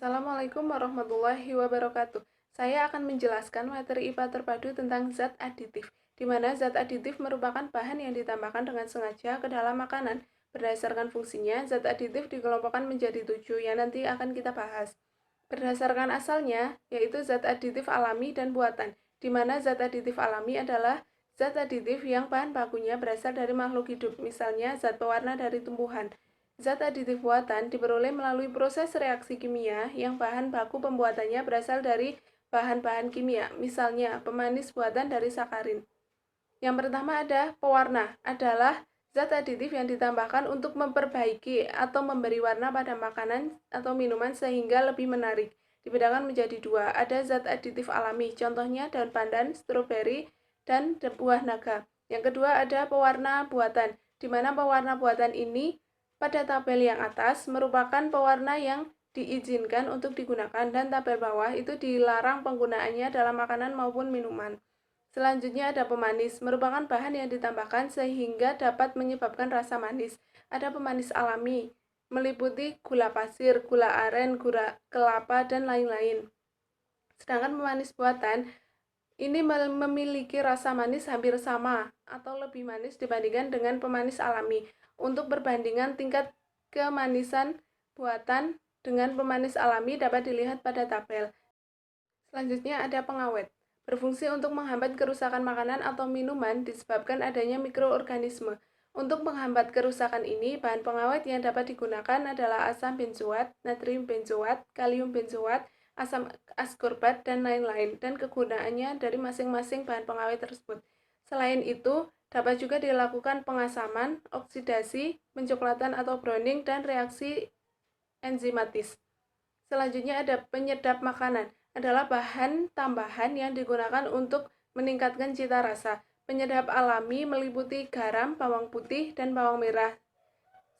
Assalamualaikum warahmatullahi wabarakatuh. Saya akan menjelaskan materi IPA terpadu tentang zat aditif, di mana zat aditif merupakan bahan yang ditambahkan dengan sengaja ke dalam makanan. Berdasarkan fungsinya, zat aditif dikelompokkan menjadi 7 yang nanti akan kita bahas. Berdasarkan asalnya, yaitu zat aditif alami dan buatan, di mana zat aditif alami adalah zat aditif yang bahan bakunya berasal dari makhluk hidup, misalnya zat pewarna dari tumbuhan. Zat aditif buatan diperoleh melalui proses reaksi kimia yang bahan baku pembuatannya berasal dari bahan-bahan kimia, misalnya pemanis buatan dari sakarin. Yang pertama ada pewarna, adalah zat aditif yang ditambahkan untuk memperbaiki atau memberi warna pada makanan atau minuman sehingga lebih menarik. Dibedakan menjadi dua, ada zat aditif alami, contohnya daun pandan, stroberi, dan buah naga. Yang kedua ada pewarna buatan, di mana pewarna buatan ini pada tabel yang atas merupakan pewarna yang diizinkan untuk digunakan dan tabel bawah itu dilarang penggunaannya dalam makanan maupun minuman. Selanjutnya ada pemanis, merupakan bahan yang ditambahkan sehingga dapat menyebabkan rasa manis. Ada pemanis alami, meliputi gula pasir, gula aren, gula kelapa, dan lain-lain. Sedangkan pemanis buatan ini memiliki rasa manis hampir sama atau lebih manis dibandingkan dengan pemanis alami. Untuk perbandingan tingkat kemanisan buatan dengan pemanis alami dapat dilihat pada tabel. Selanjutnya ada pengawet. Berfungsi untuk menghambat kerusakan makanan atau minuman disebabkan adanya mikroorganisme. Untuk menghambat kerusakan ini, bahan pengawet yang dapat digunakan adalah asam benzoat, natrium benzoat, kalium benzoat, asam askorbat, dan lain-lain, dan kegunaannya dari masing-masing bahan pengawet tersebut. Selain itu, dapat juga dilakukan pengasaman, oksidasi, pencoklatan atau browning, dan reaksi enzimatis. Selanjutnya ada penyedap makanan, adalah bahan tambahan yang digunakan untuk meningkatkan cita rasa. Penyedap alami meliputi garam, bawang putih, dan bawang merah.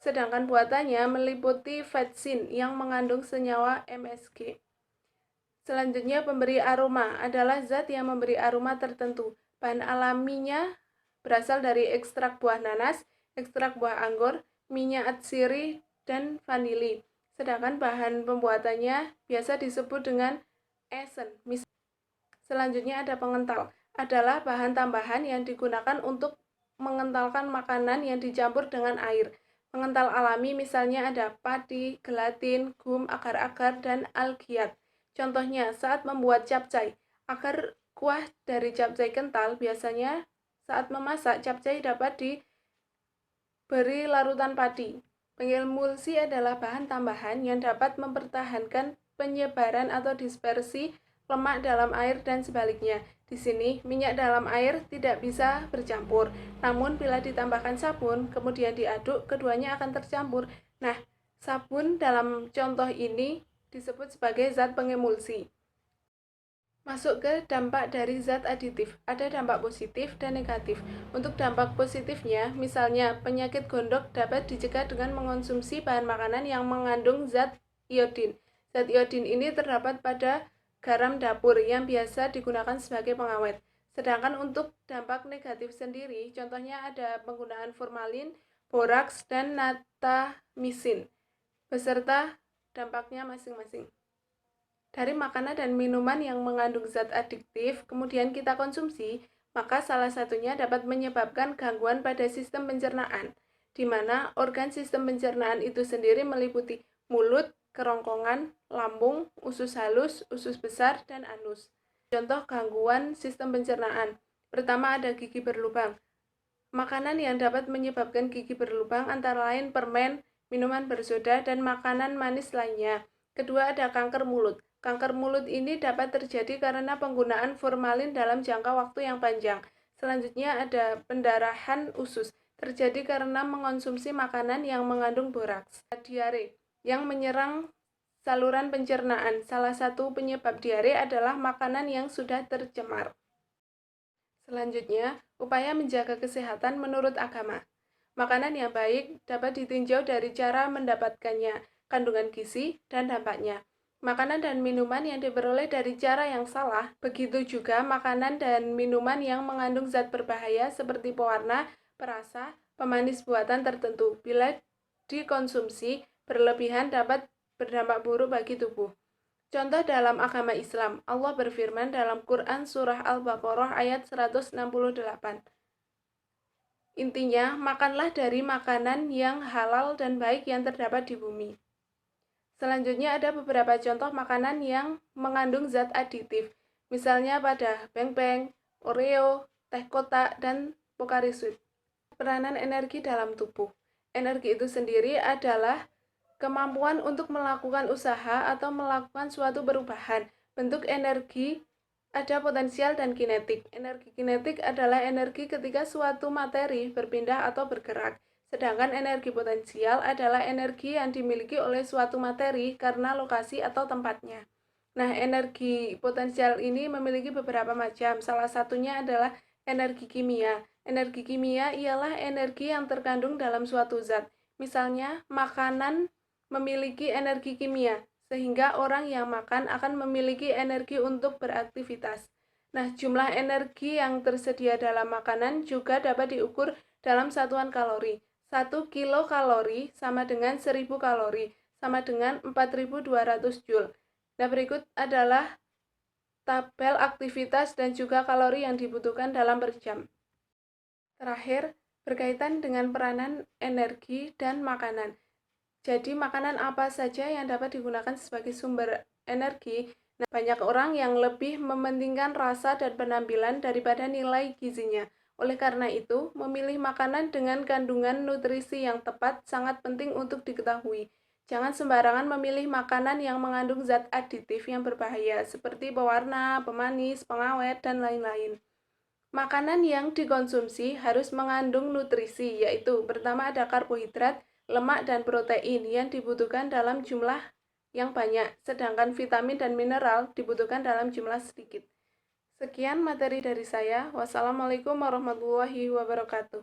Sedangkan buatannya meliputi vetsin yang mengandung senyawa MSG. Selanjutnya pemberi aroma adalah zat yang memberi aroma tertentu. Bahan alaminya berasal dari ekstrak buah nanas, ekstrak buah anggur, minyak atsiri, dan vanili. Sedangkan bahan pembuatannya biasa disebut dengan esen. Selanjutnya ada pengental, adalah bahan tambahan yang digunakan untuk mengentalkan makanan yang dicampur dengan air. Pengental alami misalnya ada padi, gelatin, gum, agar-agar, dan algiat. Contohnya saat membuat capcay, agar kuah dari capcay kental, biasanya saat memasak capcay dapat diberi larutan padi. Pengemulsi adalah bahan tambahan yang dapat mempertahankan penyebaran atau dispersi lemak dalam air dan sebaliknya. Di sini, minyak dalam air tidak bisa bercampur. Namun, bila ditambahkan sabun, kemudian diaduk, keduanya akan tercampur. Nah, sabun dalam contoh ini disebut sebagai zat pengemulsi. Masuk ke dampak dari zat aditif. Ada dampak positif dan negatif. Untuk dampak positifnya, misalnya penyakit gondok dapat dicegah dengan mengonsumsi bahan makanan yang mengandung zat iodin. Zat iodin ini terdapat pada garam dapur yang biasa digunakan sebagai pengawet. Sedangkan untuk dampak negatif sendiri, contohnya ada penggunaan formalin, boraks, dan natamisin, beserta dampaknya masing-masing. Dari makanan dan minuman yang mengandung zat adiktif kemudian kita konsumsi, maka salah satunya dapat menyebabkan gangguan pada sistem pencernaan, di mana organ sistem pencernaan itu sendiri meliputi mulut, kerongkongan, lambung, usus halus, usus besar, dan anus. Contoh gangguan sistem pencernaan. Pertama ada gigi berlubang. Makanan yang dapat menyebabkan gigi berlubang antara lain permen, minuman bersoda, dan makanan manis lainnya. Kedua ada kanker mulut. Kanker mulut ini dapat terjadi karena penggunaan formalin dalam jangka waktu yang panjang. Selanjutnya ada pendarahan usus. Terjadi karena mengonsumsi makanan yang mengandung boraks. Diare yang menyerang saluran pencernaan. Salah satu penyebab diare adalah makanan yang sudah tercemar. Selanjutnya, upaya menjaga kesehatan menurut agama. Makanan yang baik dapat ditinjau dari cara mendapatkannya, kandungan gizi, dan dampaknya. Makanan dan minuman yang diperoleh dari cara yang salah, begitu juga makanan dan minuman yang mengandung zat berbahaya seperti pewarna, perasa, pemanis buatan tertentu. Bila dikonsumsi berlebihan dapat berdampak buruk bagi tubuh. Contoh dalam agama Islam, Allah berfirman dalam Quran Surah Al-Baqarah ayat 168. Intinya, makanlah dari makanan yang halal dan baik yang terdapat di bumi. Selanjutnya ada beberapa contoh makanan yang mengandung zat aditif, misalnya pada pempek, Oreo, teh kotak, dan Pocari Sweat. Peranan energi dalam tubuh. Energi itu sendiri adalah kemampuan untuk melakukan usaha atau melakukan suatu perubahan. Bentuk energi ada potensial dan kinetik. Energi kinetik adalah energi ketika suatu materi berpindah atau bergerak. Sedangkan energi potensial adalah energi yang dimiliki oleh suatu materi karena lokasi atau tempatnya. Nah, energi potensial ini memiliki beberapa macam. Salah satunya adalah energi kimia. Energi kimia ialah energi yang terkandung dalam suatu zat. Misalnya, makanan memiliki energi kimia, sehingga orang yang makan akan memiliki energi untuk beraktivitas. Nah, jumlah energi yang tersedia dalam makanan juga dapat diukur dalam satuan kalori. 1 kilokalori sama dengan 1000 kalori, sama dengan 4200 Joule. Nah, berikut adalah tabel aktivitas dan juga kalori yang dibutuhkan dalam per jam. Terakhir, berkaitan dengan peranan energi dan makanan. Jadi makanan apa saja yang dapat digunakan sebagai sumber energi? Nah, banyak orang yang lebih mementingkan rasa dan penampilan daripada nilai gizinya. Oleh karena itu, memilih makanan dengan kandungan nutrisi yang tepat sangat penting untuk diketahui. Jangan sembarangan memilih makanan yang mengandung zat aditif yang berbahaya, seperti pewarna, pemanis, pengawet, dan lain-lain. Makanan yang dikonsumsi harus mengandung nutrisi, yaitu pertama ada karbohidrat, lemak, dan protein yang dibutuhkan dalam jumlah yang banyak, sedangkan vitamin dan mineral dibutuhkan dalam jumlah sedikit. Sekian materi dari saya. Wassalamualaikum warahmatullahi wabarakatuh.